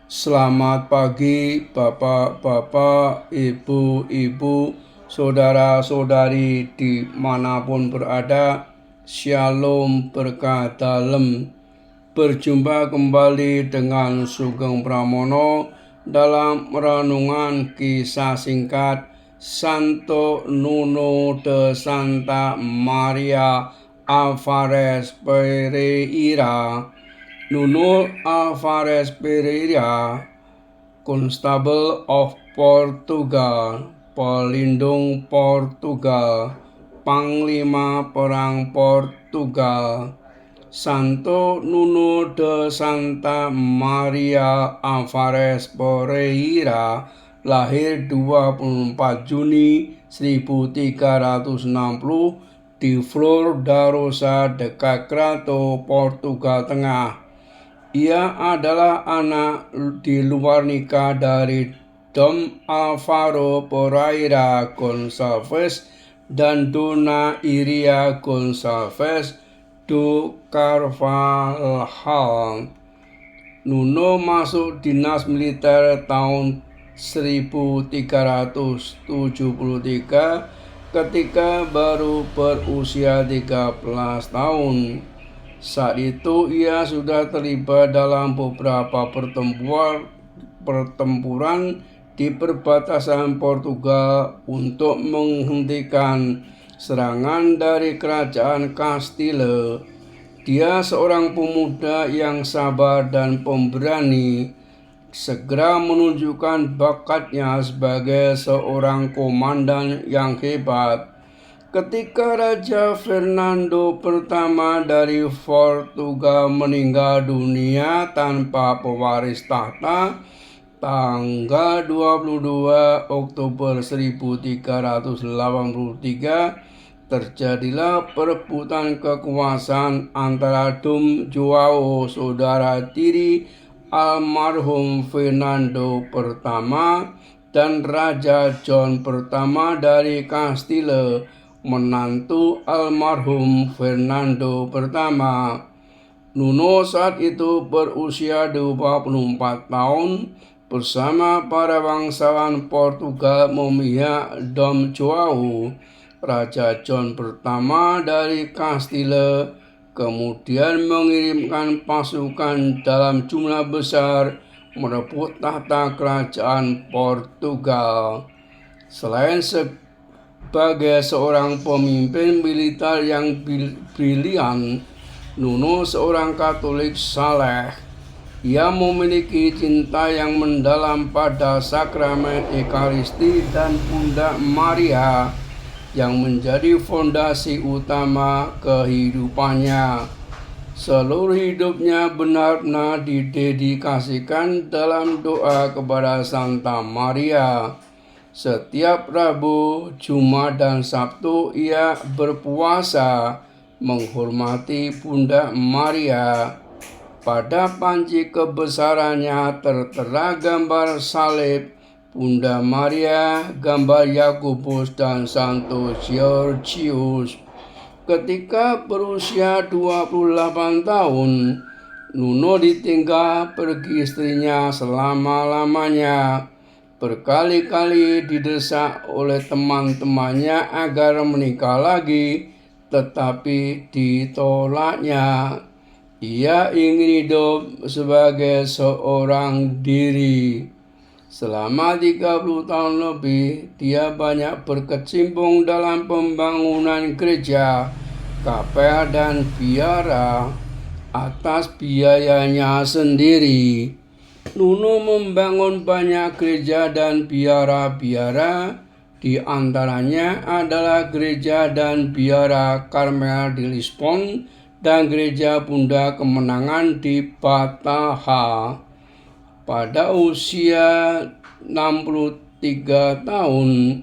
Selamat pagi Bapak-Bapak, Ibu-Ibu, Saudara-saudari dimanapun berada. Shalom berkah dalem. Berjumpa kembali dengan Sugeng Pramono dalam renungan kisah singkat Santo Nuno de Santa Maria Alvarez Pereira. Nuno Alvarez Pereira, Constable of Portugal, pelindung Portugal, panglima perang Portugal. Santo Nuno de Santa Maria Alvarez Pereira lahir 24 Juni 1360 di Flor da Rosa, dekat Crato, Portugal Tengah. Ia adalah anak di luar nikah dari Dom Alvaro Pereira Gonçalves dan Dona Iria Gonçalves do Carvalhal. Nuno masuk dinas militer tahun 1373 ketika baru berusia 13 tahun. Saat itu ia sudah terlibat dalam beberapa pertempuran di perbatasan Portugal untuk menghentikan serangan dari kerajaan Castile. Dia seorang pemuda yang sabar dan pemberani, segera menunjukkan bakatnya sebagai seorang komandan yang hebat. Ketika Raja Fernando pertama dari Portugal meninggal dunia tanpa pewaris tahta, tanggal 22 Oktober 1383, terjadilah perebutan kekuasaan antara Dom João, saudara tiri almarhum Fernando pertama, dan Raja John pertama dari Castile, menantu almarhum Fernando pertama. Nuno saat itu berusia 24 tahun bersama para bangsawan Portugal memihak Dom João, Raja John pertama dari Castile, kemudian mengirimkan pasukan dalam jumlah besar merebut tahta kerajaan Portugal. Selain sebagai seorang pemimpin militer yang brilian, Nuno seorang Katolik saleh. Ia memiliki cinta yang mendalam pada sakramen Ekaristi dan Bunda Maria yang menjadi fondasi utama kehidupannya. Seluruh hidupnya benar-benar didedikasikan dalam doa kepada Santa Maria. Setiap Rabu, Jumat, dan Sabtu ia berpuasa menghormati Bunda Maria. Pada panci kebesarannya tertera gambar salib Bunda Maria, gambar Yakobus, dan Santo Georgius. Ketika berusia 28 tahun, Nuno ditinggal pergi istrinya selama-lamanya. Berkali-kali didesak oleh teman-temannya agar menikah lagi, tetapi ditolaknya. Ia ingin hidup sebagai seorang diri. Selama 30 tahun lebih, dia banyak berkecimpung dalam pembangunan gereja, kapel, dan biara atas biayanya sendiri. Nuno membangun banyak gereja dan biara-biara, di antaranya adalah gereja dan biara Karmel di Lisbon dan gereja Bunda Kemenangan di Bataha. Pada usia 63 tahun,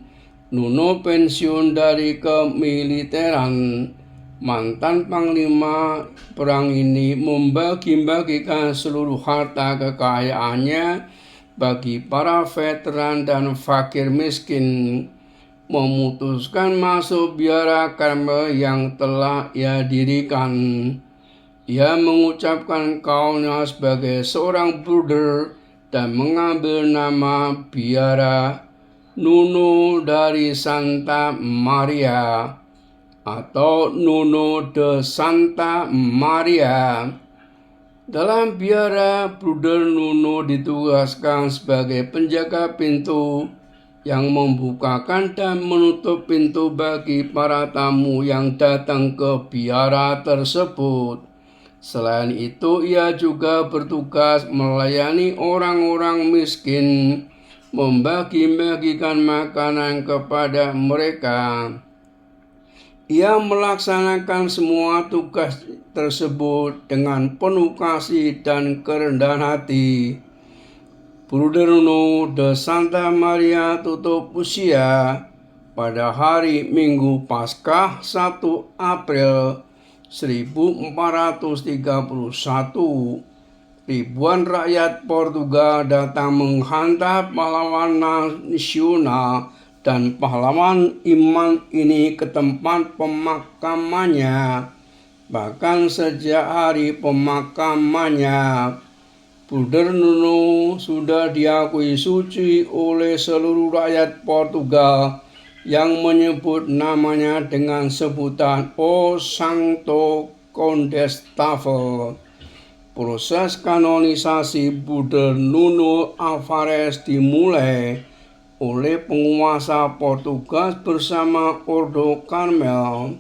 Nuno pensiun dari kemiliteran. Mantan panglima perang ini membagi-bagikan seluruh harta kekayaannya bagi para veteran dan fakir miskin. Memutuskan masuk biara Karmel yang telah ia dirikan. Ia mengucapkan kaulnya sebagai seorang bruder dan mengambil nama biara Nuno dari Santa Maria atau Nuno de Santa Maria. Dalam biara, Bruder Nuno ditugaskan sebagai penjaga pintu yang membukakan dan menutup pintu bagi para tamu yang datang ke biara tersebut. Selain itu, ia juga bertugas melayani orang-orang miskin, membagi-bagikan makanan kepada mereka. Ia melaksanakan semua tugas tersebut dengan penuh kasih dan kerendahan hati. Bruder Nuno de Santa Maria tutup usia pada hari Minggu Paskah 1 April 1431. Ribuan rakyat Portugal datang menghantar pahlawan nasional dan pahlawan iman ini ke tempat pemakamannya. Bahkan sejak hari pemakamannya, Bruder Nuno sudah diakui suci oleh seluruh rakyat Portugal yang menyebut namanya dengan sebutan O Santo Condestável. Proses kanonisasi Bruder Nuno Alvares dimulai oleh penguasa Portugis bersama Ordo Carmel,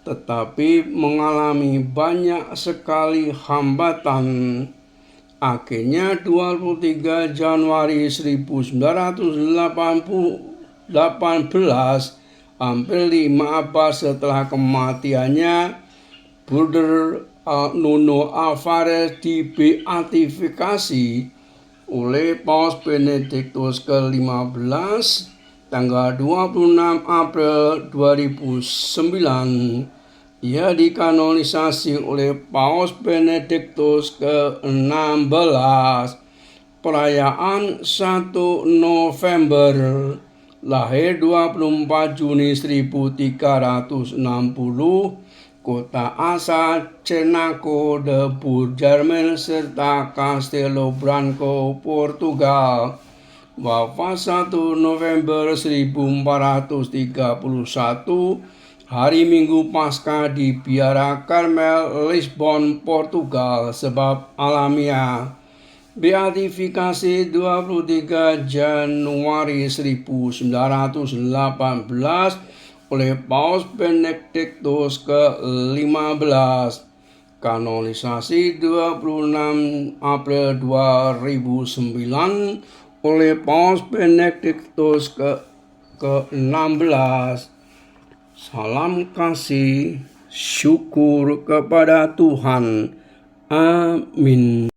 tetapi mengalami banyak sekali hambatan. Akhirnya 23 Januari 1918, hampir 5 abad setelah kematiannya, Bruder Nuno Alvares dibeatifikasi oleh Paus Benediktus ke-15 tanggal 26 April 2009. Ia dikanonisasi oleh Paus Benediktus ke-16. Perayaan 1 November, lahir 24 Juni 1360, kota asal Cenaco de Burjamen serta Castelo Branco, Portugal. Wafat 1 November 1431, hari Minggu Paskah di Biara Carmel, Lisbon, Portugal, sebab alamiah. Beatifikasi 23 Januari 1918 oleh Paus Benediktus ke-15. Kanonisasi 26 April 2009 oleh Paus Benediktus ke-16. Salam kasih, syukur kepada Tuhan. Amin.